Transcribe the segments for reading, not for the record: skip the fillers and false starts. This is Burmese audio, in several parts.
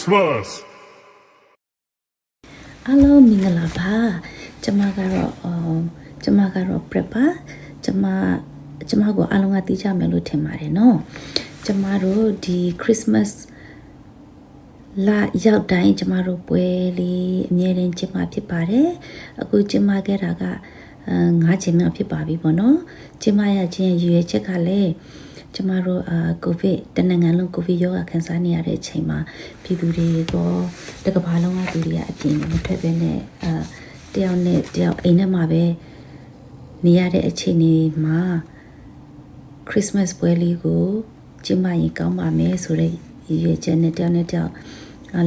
Christmas! အားလုံးမင်္ဂလာပါကျမကတော့ prep ပါကျမကိုအားလုံးကသိကြမယ်လို့ထင်ပါတယ်နော်ကျမတို့ဒီ Christmas လာရောက်တိုင်းကျမတို့ပွဲလေးအမြဲတမ်းကျင်းပဖြစ်ပါတယ်အခုကျင်းပခဲ့တာက9ချိန်မြောက်ဖြစ်ပါပြီပေါ့နော်ကျင်းပရခြင်းရွေးချက်ကလည်းကျမတို့ကိုဗစ်တနင်္ဂနွေလုံးကိုဗစ်ရောဂါခံစားနေရတဲ့အချိန်မှာပြည်သူတွေကတကဘာလုံးကသူတွေကအပြင်မထွက်ဘဲနဲ့တယောက်နဲ့တယောက်အိမ်ထဲမှာပဲနေရတဲ့အချိန်တွေမှာ Christmas ပွဲလေးကိုကျင်းပရင်ကောင်းပါမယ်ဆိုတဲ့ရွေးချက်နဲ့တယောက်နဲ့တယောက်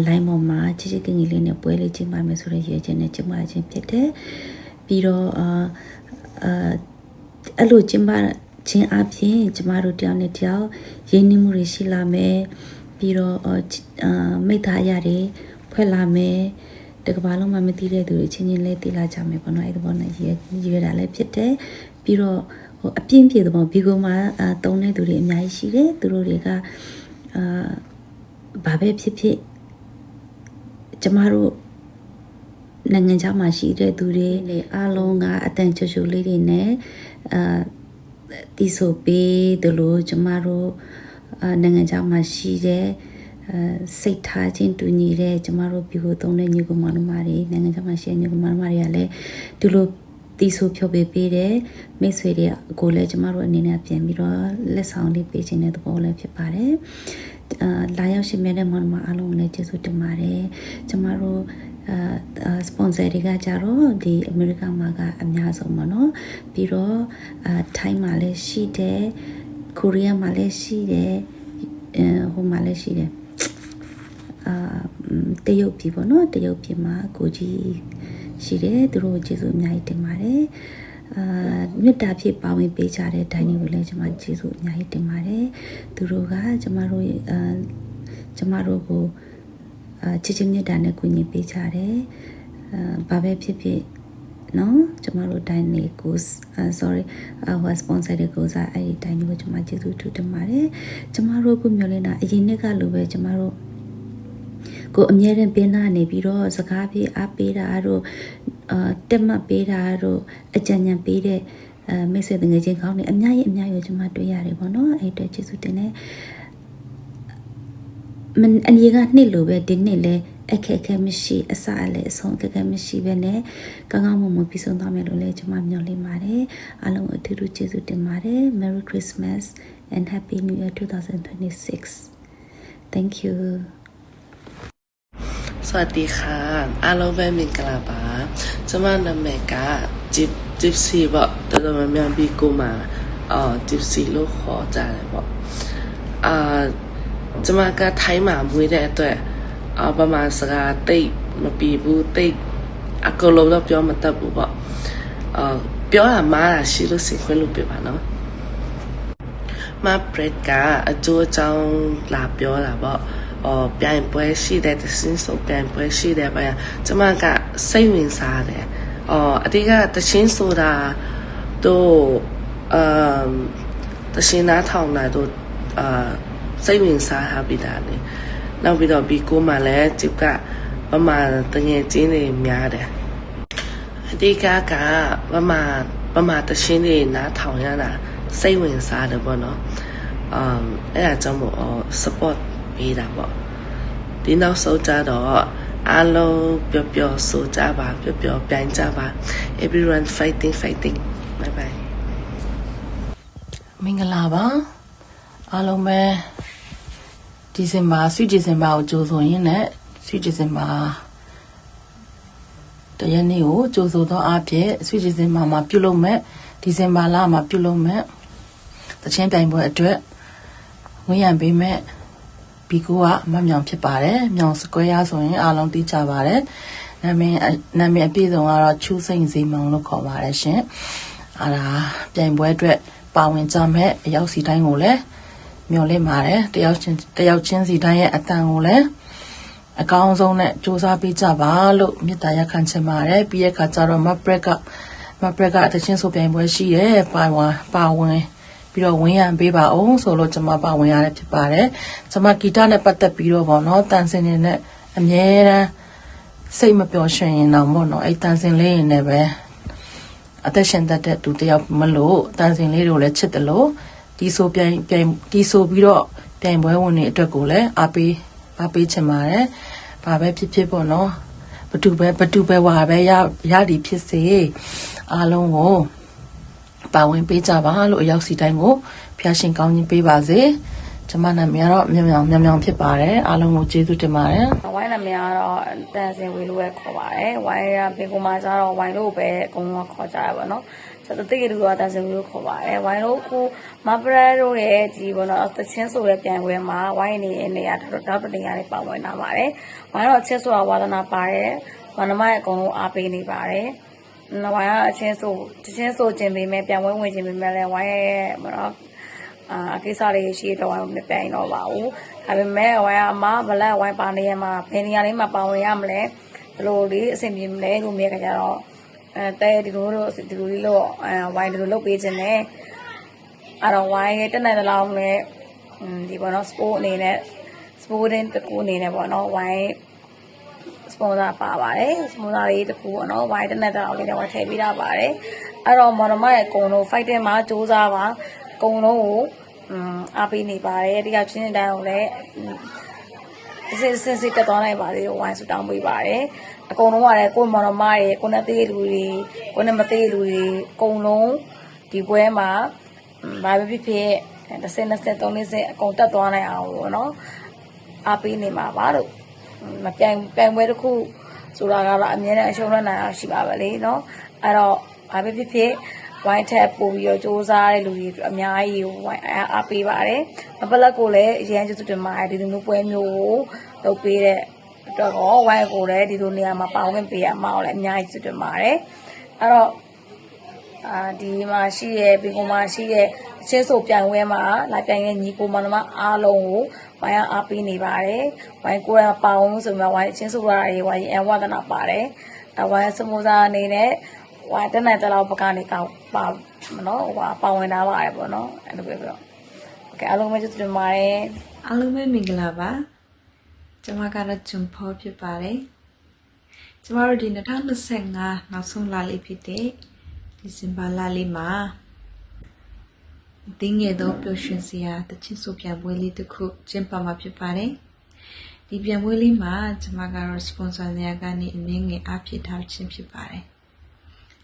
line ပေါ်မှာချစ်ချစ်ခင်ခင်လေးနဲ့ပွဲလေးကျင်းပမယ်ဆိုတဲ့ရွေးချက်နဲ့ကျင်းပခြင်းဖြစ်တယ်ပြီးတော့အဲ့လိုကျင်းပခြင်းအပြင်ကျမတို့တယောက်နဲ့တယောက်ရင်းနှီးမှုတွေရှိလာမယ်ပြီးတော့မိသားရတွေဖွဲ့လာမယ်တကဘာလုံးမှာမသိတဲ့သူတွေချင်းချင်းလေးသိလာကြမယ်ပေါ့နော်အဲ့ဒီပေါ်နဲ့ရွေးတာလည်းဖြစ်တယ်ပြီးတော့အပြင်းပြေတော့ဘီကိုမှာတုံးတဲ့သူတွေအများကြီးရှိတယ်သူတို့တွေကဘာပဲဖြစ်ဖြစ်ကျမတို့နိုင်ငံခြားမှာရှိတဲ့သူတွေအားလုံးကအတန်ချွတ်ချွတ်လေးတွေနဲ့တီဆိုပေးတယ်လို့ကျမတို့နိုင်ငံခြားမှာရှိတဲ့စိတ်ထားခြင်းတူညီတဲ့ကျမတို့ပြည်ကိုသုံးတဲ့ညီကောင်မတို့တွေနိုင်ငံခြားမှာရှိတဲ့ညီကောင်မတို့တွေကလည်းဒီလိုတီဆိုဖြုတ်ပေးတယ်မိတ်ဆွေတွေကိုလည်းကျမတို့အနေနဲ့ပြန်ပြီးတော့လက်ဆောင်လေးပေးခြင်းတဲ့သဘောလည်းဖြစ်ပါတယ်လာရောက်ရှင်မြတ်တဲ့မောင်နှမအားလုံးကိုလည်းကျေးဇူးတင်ပါတယ်ကျမတို့sponsor တွေကကြတော့ဒီအမေရိကန်မှာကအများဆုံးပါနော်ပြီးတော့ထိုင်းမှာလည်းရှိတယ်ကိုရီးယားမှာလည်းရှိတယ်ဟိုမှာလည်းရှိတယ်တရုတ်ပြည်ပေါ့နော်တရုတ်ပြည်မှာကိုကြီးရှိတယ်သူတို့ကျေးဇူးအများကြီးတင်ပါတယ်မေတ္တာဖြင့်ပါဝင်ပေးကြတဲ့ဒိုင်းတွေကိုလည်းကျွန်မကျေးဇူးအများကြီးတင်ပါတယ်သူတို့ကကျမတို့ကိုချစ်ချင်းမြတ်တာနဲ့ကူညီပေးကြတယ်ဘာပဲဖြစ်ဖြစ်နော်ကျမတို့ဒိုင်းတွေကို sponsor တွေကိုစားအဲ့ဒီဒိုင်းတွေကိုကျွန်မကျေးဇူးထူးတင်ပါတယ်ကျမတို့ကမျိုးလင်းတာအရင်နှစ်ကလိုပဲကျမတို့ကိုအမြဲတမ်းပင်နာနေပြီးတော့စကားပြေးအားပေးတာတို့တက်မှတ်ပေးတာတို့အကြံဉာဏ်ပေးတဲ့မိတ်ဆွေတငယ်ချင်းကောင်းနေအများကြီးကျွန်မတွေ့ရတယ်ပေါ့နော်အဲ့အတွက်ကျေးဇူးတင်တယ်အနည်းကနှစ်လိုပဲဒီနှစ်လဲအခက်အခဲမရှိအစအလဲအဆုံးအခက်အခဲမရှိပဲနဲ့ကောင်းမွန်ပြီးဆုံးသွားမယ်လို့လည်းကျွန်မမျှော်လင့်ပါတယ်အားလုံးအထူးကျေးဇူးတင်ပါတယ် Merry Christmas and Happy New Year 2026 Thank you สวัสดีค่ะအားလုံးပဲမင်္ဂလာပါကျမနာမည်ကဂျစ်စီပေါ့တော်တော်များများပြီးကိုမှာဂျစ်စီလို့ခေါ်ကြတယ်ပေါ့ကျမကထိုင်းမှာမွေးတဲ့အတွက်ဗမာစကားတိတ်မပြီးဘူးတိတ်အကလုံးတော့ပြောမတတ်ဘူးပေါ့ပြောတာမှားတာရှိလို့စိတ်ခွင့်လို့ပြပါနော်မပရက်ကအကျိုးအကြောင်းလာပြောတာပေါ့ပြိုင်ပွဲရှိတဲ့သင်းဆိုပြိုင်ပွဲရှိတဲ့ဗျာကျမကစိတ်ဝင်စားတယ်အတိကတချင်းဆိုတာတို့တချင်းနားထောင်လာတို့စိတ်ဝင်စားဟာပြီးတာလေနောက်ပြီးတော့ဘီကိုမှလည်းဂျစ်ကဗမာတငယ်ချင်းတွေများတယ်အတိကဗမာတချင်းတွေနားထောင်ရတာစိတ်ဝင်စားတယ်ပေါ့နော်အဲ့ဒါကြောင့်မို့support ပေးတာပေါ့ဒီနောက်ဆုံးကြတော့အားလုံးပျော်ဆိုကြပါပျော်ပြိုင်ကြပါ everyone fighting bye bye မင်္ဂလာပါအားလုံးပဲဒီဇင်ဘာကိုကြိုဆိုရင်းနဲ့ဒီဇင်ဘာတရက်နေ့ကိုကြိုဆိုသောအားဖြင့်ဒီဇင်ဘာမှာပြုလုပ်မဲ့ဒီဇင်ဘာလမှာပြုလုပ်မဲ့တချင်းပြိုင်ပွဲအတွက်ဝင်ရပေးမဲ့ဘီကိုကမမြောင်ဖြစ်ပါတယ်မြောင်စကွဲရဆိုရင်အားလုံးသိကြပါတယ်နာမည်အပြည့်စုံကတော့ချူးစိန်စီမောင်လို့ခေါ်ပါတယ်ရှင်အားဒါပြိုင်ပွဲအတွက်ပါဝင်ကြမဲ့အရောက်စီတိုင်းကိုလည်းမျှော်လင့်ပါတယ်တယောက်ချင်းစီတိုင်းရဲ့အတန်ကိုလည်းအကောင်းဆုံးနဲ့စူးစမ်းပေးကြပါလို့မေတ္တာရပ်ခံချင်ပါတယ်ပြီးရခါကျတော့မပရက်ကတချင်းဆိုပြိုင်ပွဲရှိတယ်ပါဝင် ပြီးတော့ဝင်ရပေးပါအောင်ဆိုလို့ကျွန်မပါဝင်ရတဲ့ဖြစ်ပါတယ်ကျွန်မဂီတနဲ့ပတ်သက်ပြီးတော့ပေါ့နော်တန်စင်နေနဲ့အမြဲတမ်းစိတ်မပျော်ရွှင်ရင်တော့ပေါ့နော်အဲ့တန်စင်လေးရင်လည်းပဲအသက်ရှင်တတ်တဲ့သူတယောက်မလို့တန်စင်လေးတို့လည်းချစ်တယ်လို့ဒီဆိုပြိုင်ဒီဆိုပြီးတော့ပြိုင်ပွဲဝင်နေအတွက်ကိုလည်းအားပေးချင်ပါတယ်ဘာပဲဖြစ်ပေါ့နော်ဘတူပဲဝါပဲရသည်ဖြစ်စေအားလုံးကိုပါဝင်ပေးကြပါလို့အရောက်စီတိုင်းကိုဖျားရှင်ကောင်းကြီးပေးပါစေကျွန်မနာမည်ကတော့မြောင်ဖြစ်ပါတယ်အားလုံးကိုကျေးဇူးတင်ပါတယ်ဝိုင်းနာမည်ကတော့တန်စင်ဝေလို့ပဲခေါ်ပါတယ်ဝိုင်းရပင်ကိုမှာကျတော့ဝိုင်းလို့ပဲအကုန်လုံးခေါ်ကြရပါတော့ကျွန်တော်တိကျတူတော့တန်စင်ဝေလို့ခေါ်ပါတယ်ဝိုင်းလို့ခုမပရတို့ရဲ့ဒီဘောနော်တချင်းဆိုတဲ့ပြန်ပွဲမှာဝိုင်းနေရတော့တနေရာလေးပါဝင်လာပါတယ်ဝိုင်းတော့အချက်ဆိုတာဝါသနာပါတယ်ဝါနမရဲ့အကုန်လုံးအားပေးနေပါတယ်ဝိုင်းကအချင်းဆိုခြင်းပေမဲ့ပြန်ဝင်ခြင်းပေမဲ့လည်းဝိုင်းရဲ့ဘောနော်အကိစ္စလေးရှိတော့ဝိုင်းမပြိုင်တော့ပါဘူးဒါပေမဲ့ဝိုင်းအမဘလက်ဝိုင်းပါနေရမှာဘယ်နေရာလေးမှာပါဝင်ရမလဲဘယ်လိုလေးအဆင်ပြေမလဲလို့မြင်ကြကြတော့တဲ့ဒီလိုလေးလို့ဝိုင်းဒီလိုလုပ်ပေးခြင်းနဲ့အဲ့တော့ဝိုင်းတက်နိုင်တဲ့လောက်နဲ့ဒီဘောနော်စပို့အနေနဲ့စပို့တင်တကူအနေနဲ့ပေါ့နော်ဝိုင်းစပွန်ဆာပါပါတယ်စပွန်ဆာလေးတခုပေါ့နော်ဝိုင်းတက်နေတဲ့လောက်လေးတော့ထည့်ပေးတာပါတယ်အဲ့တော့မော်နမရဲ့အကုန်လုံး fighting မှာစူးစမ်းပါအကုန်လုံးကိုအားပေးနေပါတယ်ဒီကချင်းတိုင်းကိုလည်းစစ်တက်သွားနိုင်ပါသေးတယ်ဝိုင်းဆူတောင်းပေးပါတယ်အကုန်လုံးကလည်းကိုမော်နမတွေကိုနဲ့သေးလူတွေကိုနဲ့မသေးလူတွေအကုန်လုံးဒီပွဲမှာဘာပဲဖြစ်30 30အကုန်တက်သွားနိုင်အောင်ပေါ့နော်အားပေးနေမှာပါလို့မပြိုင်ပွဲတစ်ခုဆိုတာကတော့အမြဲတမ်းအရှုံးရနိုင်အောင်ရှိပါပဲလေနော်အဲ့တော့ဘာပဲဖြစ်ဝိုင်းထက်ပို့ပြီးတော့စူးစမ်းတဲ့လူတွေအများကြီးဝိုင်းအားပေးပါတယ်အပလက်ကိုလည်းအရင်ကျသူတင်ပါတယ်ဒီလိုမျိုးပွဲမျိုးကိုလုပ်ပေးတဲ့အတွက်တော့ဝိုင်းကိုလည်းဒီလိုနေရာမှာပါဝင်ပေးရမှာလည်းအများကြီးသူတင်ပါတယ်အဲ့တော့ဒီမှာရှိရဲ့ဘီကုံမှာရှိရဲ့အချင်းဆိုပြိုင်ပွဲမှာလာပြိုင်ရဲ့ညီကိုမနမအားလုံးကိုဝိုင်းအားပေးနေပါတယ်ဝိုင်းကိုရပါအောင်ဆိုမှဝိုင်းအချင်းဆိုရတွေဝိုင်းအဝဒနာပါတယ်ဝိုင်းစမိုးစာအနေနဲ့ဝိုင်းတက်နိုင်တဲ့လောက်ပကနေကောက်ပါမနော်ဟိုပါဝင်တာပါတယ်ပေါ့နော်အဲ့လိုပဲပြောโอเคအားလုံးပဲကျေးဇူးတင်ပါတယ်အားလုံးပဲမင်္ဂလာပါကျွန်မကတော့ဂျွန်ဖောဖြစ်ပါတယ်ကျွန်မတို့ဒီ2025နောက်ဆုံးလလေးဖြစ်တဲ့ဒီဇင်ဘာလလေးမှာတင်းငယ်တော့ပျော်ရွှင်စရာတချစ်ဆိုပြန်ပွဲလေးတစ်ခုကျင်းပမှာဖြစ်ပါတယ်ဒီပြန်ပွဲလေးမှာကျွန်မကတော့စပွန်ဆာတွေကနေအနည်းငယ်အားဖြစ်ထားခြင်းဖြစ်ပါတယ်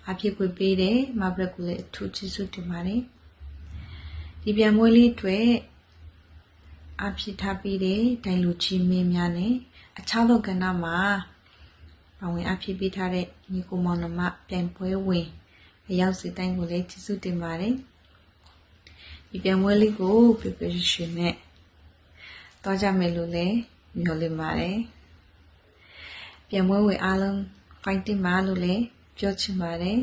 အားဖြစ်ခွင့်ပေးတယ်မဘရက်ကိုလည်းအထူးကျေးဇူးတင်ပါတယ်ဒီပြန်ပွဲလေးတွေအားဖြစ်ထားပြီးတဲ့ဒိုင်လူချင်းမင်းများနဲ့အခြားသောကဏ္ဍမှာပါဝင်အားဖြစ်ပေးထားတဲ့ညီကိုမောင်နှမပြိုင်ပွဲဝင်အရောက်စီတိုင်းကိုလည်းကျေးဇူးတင်ပါတယ်ဒီပြန်ပွဲလေးကို preparation နဲ့တွားကြမယ်လို့လည်းမျှော်လင့်ပါတယ်ပြန်ပွဲဝင်အားလုံး fighting ပါလို့လည်းပြောချင်ပါတယ်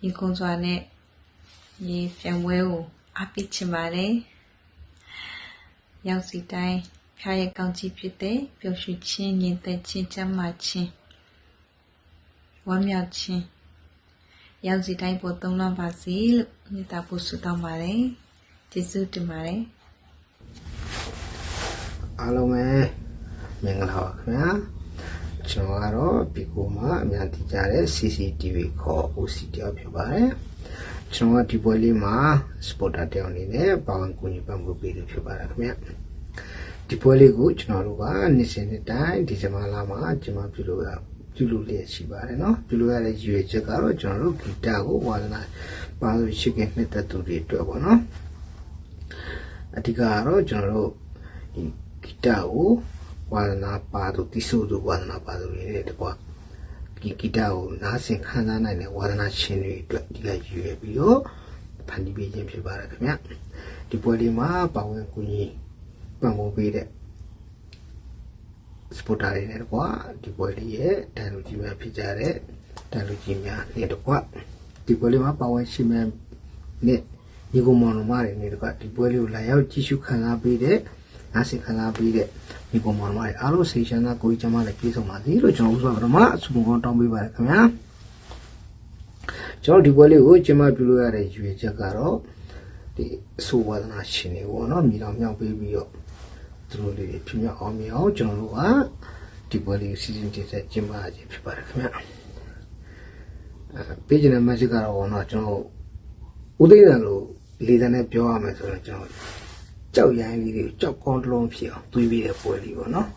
ညီကုန်းစွာနဲ့ညီပြန်ပွဲကိုအားပေးချင်ပါတယ်ရောက်စီတိုင်းဖျားရဲ့ကောင်းချီးဖြစ်တဲ့ပျော်ရွှင်ခြင်းညီသက်ခြင်းချမ်းသာခြင်းဝမ်းမြောက်ခြင်းရောက်စီတိုင်းပေါ်သုံးလွှမ်းပါစေလို့မေတ္တာပို့ဆုတောင်းပါတယ်ကျေးဇူးတင်ပါတယ်အားလုံးပဲမင်္ဂလာပါခင်ဗျာကျွန်တော်ကတော့ဘီကိုမှာအများသိကြတဲ့ CCTV ခေါ် OC တယောက်ဖြစ်ပါတယ်ကျွန်တော်ကဒီပွဲလေးမှာစပေါ်တာတယောက်အနေနဲ့ပါဝင်ကူညီပံ့ပိုးပေးလို့ဖြစ်ပါတယ်ခင်ဗျာဒီပွဲလေးကိုကျွန်တော်တို့ကနေ့စဉ်နေ့တိုင်းဒီဇင်ဘာလမှာကျွန်တော်ပြုလုပ်လျက်ရှိပါတယ်เนาะပြုလုပ်ရတဲ့ရွေချက်ကတော့ကျွန်တော်တို့ဂီတကိုဝါသနာပါလို့ရှိခင်နှစ်သက်သူတွေအတွက်ပေါ့နော်အဓိကကတော့ကျွန်တော်တို့ဒီဂီတကိုဝါသနာပါသူတိဆိုသူဝါသနာပါသူတွေနဲ့တကွာဒီဂီတကိုနားဆင်ခံစားနိုင်တဲ့ဝါသနာရှင်တွေအတွက်ဒီကရွေပြီးတော့ဖန်တီးပေးခြင်းဖြစ်ပါတယ်ခင်ဗျဒီပွဲလေးမှာပါဝင်ကူညီပံ့ပိုးပေးတဲ့စပိုတာတွေနဲ့ကွာဒီပွဲလေးရဲ့တန်လူကြီးများဖြစ်ကြတဲ့တန်လူကြီးများနဲ့တကွာဒီပွဲလေးမှာပါဝင်ရှင်များနဲ့ညီကောင်မောင်နှမတွေနဲ့တကွာဒီပွဲလေးကိုလာရောက်ကြည့်ရှုခံစားပေးတဲ့နားဆင်ခံစားပေးတဲ့ညီကောင်မောင်နှမတွေအားလုံးစိတ်ချမ်းသာကိုယ်ကျမ်းမာနဲ့ပြည့်စုံပါစေလို့ကျွန်တော်ဥစ္စာပထမအဆုမကောင်းတောင်းပေးပါတယ်ခင်ဗျာကျွန်တော်ဒီပွဲလေးကိုကျမပြုလို့ရတဲ့ရွေချက်ကတော့ ဒီအဆိုးဝါဒနာရှင်တွေပေါ့နော်မိတော်မြောက်ပေးပြီးတော့သူတို့လေးဖြစ်မြောက်အောင်မြင်အောင်ကျွန်တော်တို့ကဒီပွဲလေးစီစဉ်တင်ဆက်ကျင်းပရခြင်းဖြစ်ပါတယ်ခင်ဗျပေးချင်တဲ့ message ကတော့ဘောနော်ကျွန်တော်ဦးသိန်းတယ်လို့လေတန်းနဲ့ပြောရမယ်ဆိုတော့ကျွန်တော်ကြောက်ရိုင်းလေးတွေကြောက်ကောင်းတလုံးဖြစ်အောင်တွေးပြီးတဲ့ပွဲလေးပေါ့နော်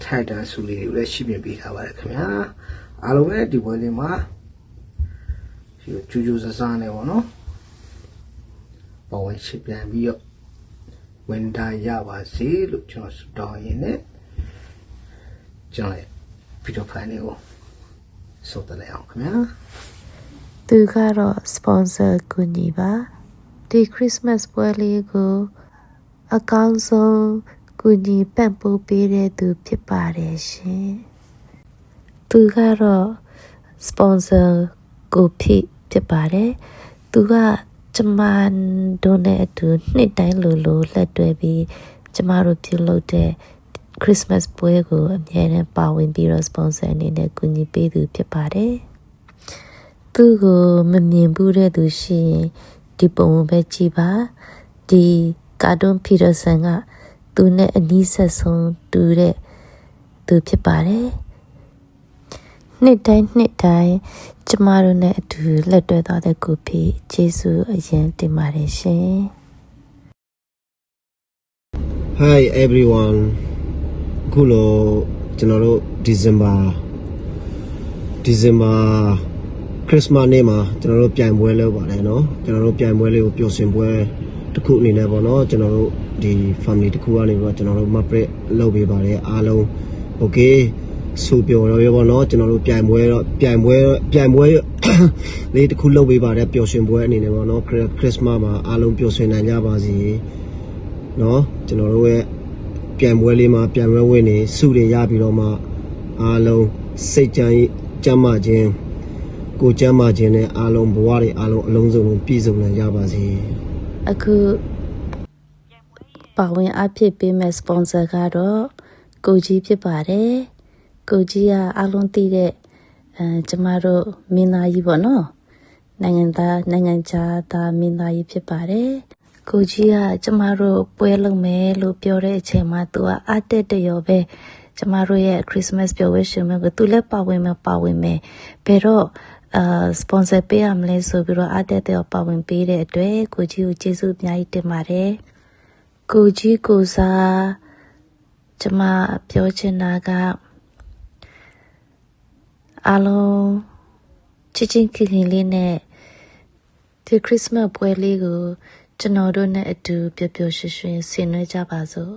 ထိုက်တန်ဆူလေးတွေလည်းရှိပြင်ပေးထားပါတယ်ခင်ဗျာအားလုံးပဲဒီပွဲလေးမှာကျူးဆဆားနေပေါ့နော်ပဝင်ချပြန်ပြီးတော့ဝင်တာရပါစေလို့ကျွန်တော်ဆုတောင်းရင်းနဲ့ကျွန်တော်ဗီဒီယိုဖိုင်လေးကိုဆုပ်တလိုက်အောင်ခင်ဗျာသူကတော့ sponsor ကူညီပါဒီ Christmas ပွဲလေးကိုအကောင်းဆုံးကူညီပံ့ပိုးပေးတဲ့သူဖြစ်ပါတယ်ရှင်သူကတော့ sponsor ကိုဖြစ်ပါတယ်သူကကျမတို့နဲ့အတူနှစ်တိုင်းလိုလက်တွဲပြီးကျမတို့ပြုလုပ်တဲ့ Christmas ပွဲကိုအမြဲတမ်းပါဝင်ပြီးတော့ sponsor အနေနဲ့ကူညီပေးသူဖြစ်ပါတယ်သူကိုမမြင်ဘူးတဲ့သူရှိရင်ဒီပုံပဲကြည့်ပါဒီကာတွန်းပီတာဆန်ကသူနဲ့အနီးဆက်ဆုံးတူတဲ့သူဖြစ်ပါတယ်နှစ်တိုင်းကျမတို့နဲ့အတူလက်တွဲသွားတဲ့ကိုဖြစ်ယေရှုအရင်တင်ပါတယ်ရှင် Hi everyone ခုလိုကျွန်တော်တို့ December Christmas နေ့မှာကျွန်တော်တို့ပြိုင်ပွဲလုပ်ပါတယ်เนาะကျွန်တော်တို့ပြိုင်ပွဲလေးကိုပျော်ရွှင်ပွဲတစ်ခုအနေနဲ့ပေါ့เนาะကျွန်တော်တို့ဒီ family တစ်ခုကနေပြီးတော့ကျွန်တော်တို့ map လုပ်ပေးပါတယ်အားလုံး okay ဆိုပြောတော့ရောပေါ့เนาะကျွန်တော်တို့ပြိုင်ပွဲလေးတစ်ခုလုပ်ပေးပါတယ်ပျော်ရွှင်ပွဲအနေနဲ့ပေါ့เนาะ Christmas မှာအားလုံးပျော်ရွှင်နိုင်ကြပါစေเนาะကျွန်တော်တို့ရဲ့ပြိုင်ပွဲလေးမှာပြိုင်ပွဲဝင်နေစုတွေရပြီးတော့မှအားလုံးစိတ်ကြမ်းမှခြင်းကိုကြမ်းမှခြင်းနဲ့အားလုံးဘဝတွေအားလုံးအလုံးစုံပြည့်စုံနိုင်ကြပါစေအခုပါဝင်အဖြစ်ပေးမဲ့ sponsor ကတော့ကိုကြီးဖြစ်ပါတယ်ကိုကြီးကအားလုံးသိတဲ့ကျမတို့မင်းသားကြီးပေါ့နော်နိုင်ငံခြားသားမင်းသားကြီးဖြစ်ပါတယ်ကိုကြီးကကျမတို့ပွဲလုပ်မယ်လို့ပြောတဲ့အချိန်မှာသူကအတက်တရောပဲကျမတို့ရဲ့ Christmas ပျော်ပွဲရှင်မဲ့ကိုသူလည်းပါဝင်မယ်ဘယ်တော့sponsor ပေးရမလဲဆိုပြီးတော့အတက်တရောပါဝင်ပေးတဲ့အတွက်ကိုကြီးကိုကျေးဇူးအများကြီးတင်ပါတယ်ကိုကြီးကိုစားကျမပြောချင်တာကအားလုံးချစ်ချင်းခင်ခင်လေးနဲ့ဒီ Christmas ပွဲလေးကိုကျွန်တော်တို့နဲ့အတူပျော်ပျော်ရွှင်ရွှင်ဆင်နွှဲကြပါစို့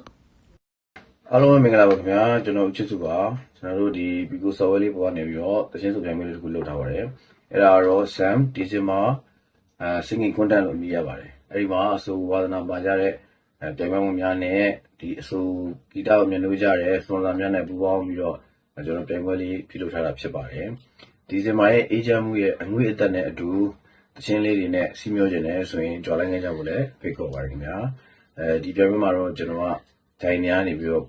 အားလုံးမင်္ဂလာပါခင်ဗျာကျွန်တော်ချစ်စုပါကျွန်တော်တို့ဒီဘီကိုဆော်ဝဲလေးပေါ်ကနေပြီးတော့တခြင်းစုပြိုင်ပွဲလေးတစ်ခုလုပ်ထားပါတယ်အဲ့ဒါတော့ Sam December singing content လို့မြည်ရပါတယ်အဲ့ဒီမှာအဆိုဝါသနာပါကြတဲ့ပြိုင်ပွဲဝင်များနဲ့ဒီအဆိုဂီတကိုမြင်လို့ကြတဲ့စွန်စာများနဲ့ပူးပေါင်းပြီးတော့ကျွန်တော်ပြိုင်ပွဲလေးပြုလုပ်ထားတာဖြစ်ပါတယ်ဒီဇင်ဘာရဲ့အေဂျင့်မှုရဲ့အငွေ့အသက်နဲ့အတူတခြင်းလေးတွေနဲ့စီးမျောခြင်းနဲ့ဆိုရင်ကြော်လိုက်နေကြဖို့လည်းဖိတ်ခေါ်ပါရခင်ဗျာဒီပြိုင်ပွဲမှာတော့ကျွန်တော်ကဒိုင်များနေပြီးတော့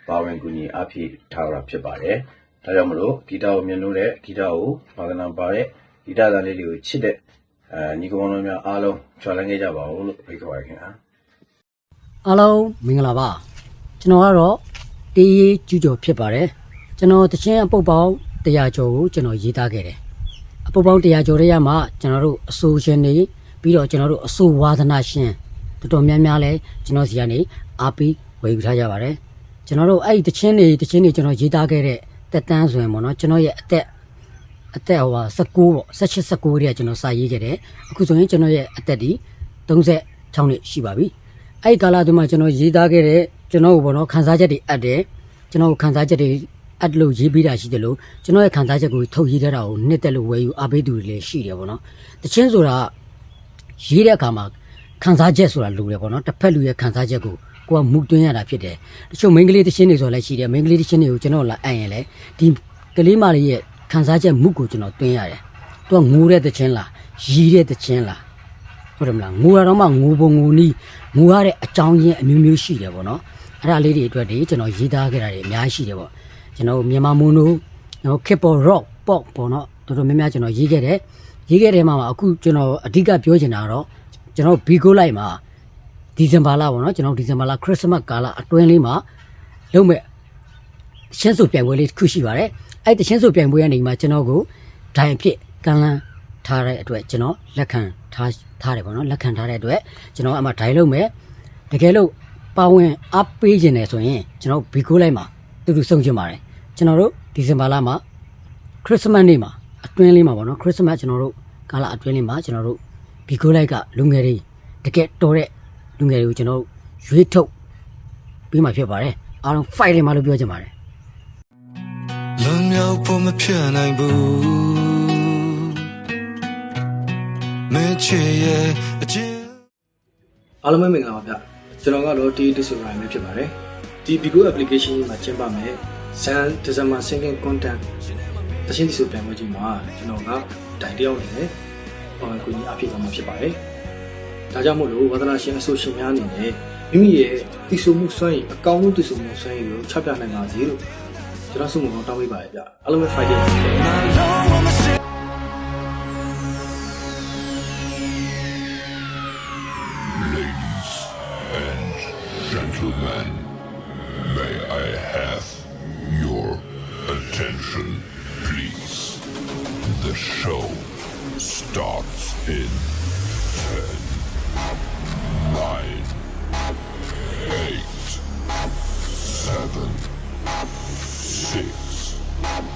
ပါဝင်ကူညီအားဖြည့်ထားတာဖြစ်ပါတယ်ဒါကြောင့်မလို့ဂီတကိုမြင်လို့တဲ့ဂီတကိုဘာသာနာပါတဲ့ဂီတသားလေးတွေကိုချစ်တဲ့ညီကောင်တို့များအားလုံးကြော်လိုက်နေကြပါဦးလို့ဖိတ်ခေါ်ပါရခင်ဗျာအားလုံးမင်္ဂလာပါကျွန်တော်ကတော့တေးရေးကျူးကျော်ဖြစ်ပါတယ်ကျွန်တော်တခြင်းအပုတ်ပေါင်း100ကျော်ကိုကျွန်တော်ရေးသားခဲ့တယ်အပုတ်ပေါင်း100ကျော်ရဲ့မှာကျွန်တော်တို့အဆိုရှင်တွေပြီးတော့ကျွန်တော်တို့အဆိုဝါသနာရှင်တော်တော်များများလဲကျွန်တော်စီကနေအားပေးဝေယူထားကြပါတယ်ကျွန်တော်တို့အဲ့ဒီတခြင်းတွေကျွန်တော်ရေးသားခဲ့တဲ့တက်တန်းဆိုရင်ပေါ့နော်ကျွန်တော်ရဲ့အသက်ဟို19ပေါ့18-19တည်းကကျွန်တော်စာရေးခဲ့တယ်အခုဆိုရင်ကျွန်တော်ရဲ့အသက်ဒီ36နှစ်ရှိပါပြီအဲ့ဒီကာလအတွင်းမှာကျွန်တော်ရေးသားခဲ့တဲ့ကျွန်တော်ဘောနော်ခန်းစားချက်တွေအပ်တယ်ကျွန်တော်ခန်းစားချက်တွေအပ်လို့ရေးပေးတာရှိတယ်လို့ကျွန်တော်ရဲ့ခန်းစားချက်ကိုထုတ်ရေးထားတာကိုနှစ်သက်လို့ဝယ်ယူအားပေးသူတွေလည်းရှိတယ်ပေါ့နော်တခြင်းဆိုတာရေးတဲ့အခါမှာခန်းစားချက်ဆိုတာလိုတယ်ပေါ့နော်တစ်ဖက်လူရဲ့ခန်းစားချက်ကိုကိုကမူတွင်းရတာဖြစ်တယ်တချို့မိန်းကလေးတခြင်းတွေဆိုလည်းရှိတယ်မိန်းကလေးတခြင်းတွေကိုကျွန်တော်လာအပ်ရင်လည်းဒီကလေးမလေးရဲ့ခန်းစားချက်မူကိုကျွန်တော်တွင်းရတယ်သူကငိုတဲ့တခြင်းလားရီးတဲ့တခြင်းလားဟုတ်တယ်မလားငိုရတော့မှငိုပုံငိုနီးငိုရတဲ့အကြောင်းရင်းအမျိုးမျိုးရှိတယ်ပေါ့နော်အဲ့ဒါလေးတွေအတွက်ဒီကျွန်တော်ရေးသားခဲ့တာတွေအများကြီးရှိတယ်ပေါ့ကျွန်တော်မြန်မာမွန်တို့နော် K-pop rock pop ပေါ့နော်တော်တော်များများကျွန်တော်ရေးခဲ့တယ်မှာအခုကျွန်တော်အဓိကပြောချင်တာကတော့ ကျွန်တော်ဘီကိုလိုက်မှာဒီဇင်ဘာလပေါ့နော်ကျွန်တော်ဒီဇင်ဘာလခရစ်စမတ်ကာလအတွင်းလေးမှာလုပ်မဲ့တချင်းဆိုပြိုင်ပွဲလေးတစ်ခုရှိပါတယ်အဲ့တချင်းဆိုပြိုင်ပွဲကနေမှာကျွန်တော်ကိုဒိုင်အဖြစ်ကမ်းလှမ်းထားတဲ့အတွက်ကျွန်တော်လက်ခံထားတယ်ပေါ့နော်လက်ခံထားတဲ့အတွက်ကျွန်တော်အမှဒိုင်လုပ်မဲ့တကယ်လို့ပါဝင်အားပေးခြင်းတယ်ဆိုရင်ကျွန်တော်ဘီကိုလိုက်မှာတူတူဆုံးချင်ပါတယ်ကျွန်တော်တို့ဒီဇင်ဘာလမှာခရစ်စမတ်နေ့မှာအတွင်းလေးမှာပေါ့နော်ခရစ်စမတ်ကျွန်တော်တို့ကာလအတွင်းလေးမှာကျွန်တော်တို့ဘီကိုလိုက်ကလူငယ်တွေတကယ်တော်တဲ့လူငယ်တွေကိုကျွန်တော်ရွေးထုတ်ပြီးမှဖြစ်ပါတယ်အားလုံး fight တယ်မှာလို့ပြောချင်ပါတယ် လွန်မြောက်ဖို့မဖြစ်နိုင်ဘူးမချေရဲ့အချင်း အားလုံးပဲမင်္ဂလာပါဗျကျွန်တော်ကတော့ဒီဒီဆိုရိုင်းပဲဖြစ်ပါတယ်ဒီ Bigo application မှာကျင်းပမယ် Sun December Singing Content တရှင်းဒီဆိုပြန်ဝင်ကြည့်မှာကျွန်တော်ကတိုင်တယောက်နေတယ်ကိုကြီးအဖြစ်သွားမှာဖြစ်ပါတယ်ဒါကြောင့်မို့လို့ဝါသနာရှင်အဆိုရှင်များအနေနဲ့မိမိရဲ့တီဆိုမှုစွမ်းရည်အကောင်းဆုံးတီဆိုမှုစွမ်းရည်ကိုချပြနိုင်ပါစေလို့ကျွန်တော်ဆုမွန်တောင်းပေးပါရဗျအားလုံးပဲ Friday Gentlemen, may I have your attention, please? The show starts in 10, 9, 8, 7, 6,